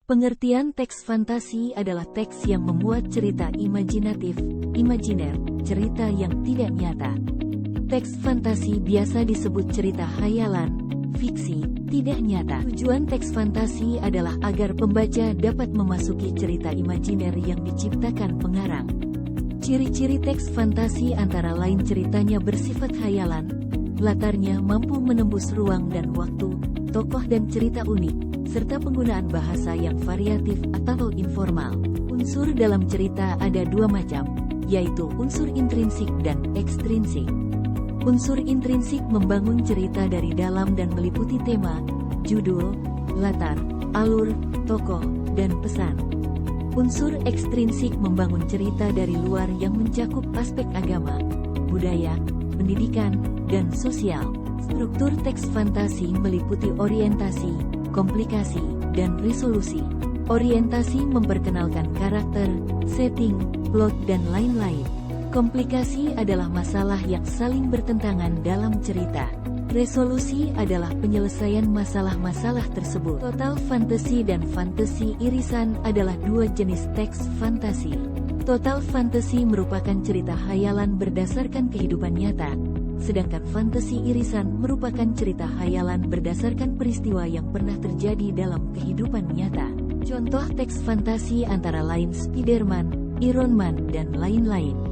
Pengertian teks fantasi adalah teks yang memuat cerita imajinatif, imajiner, cerita yang tidak nyata. Teks fantasi biasa disebut cerita khayalan, fiksi, tidak nyata. Tujuan teks fantasi adalah agar pembaca dapat memasuki cerita imajiner yang diciptakan pengarang. Ciri-ciri teks fantasi antara lain ceritanya bersifat khayalan, latarnya mampu menembus ruang dan waktu, tokoh dan cerita unik, serta penggunaan bahasa yang variatif atau informal. Unsur dalam cerita ada dua macam, yaitu unsur intrinsik dan ekstrinsik. Unsur intrinsik membangun cerita dari dalam dan meliputi tema, judul, latar, alur, tokoh, dan pesan. Unsur ekstrinsik membangun cerita dari luar yang mencakup aspek agama, budaya, pendidikan, dan sosial. Struktur teks fantasi meliputi orientasi, komplikasi, dan resolusi. Orientasi memperkenalkan karakter, setting, plot, dan lain-lain. Komplikasi adalah masalah yang saling bertentangan dalam cerita. Resolusi adalah penyelesaian masalah-masalah tersebut. Total fantasi dan fantasi irisan adalah dua jenis teks fantasi. Total fantasi merupakan cerita khayalan berdasarkan kehidupan nyata, sedangkan fantasi irisan merupakan cerita khayalan berdasarkan peristiwa yang pernah terjadi dalam kehidupan nyata. Contoh teks fantasi antara lain Spider-Man, Iron Man, dan lain-lain.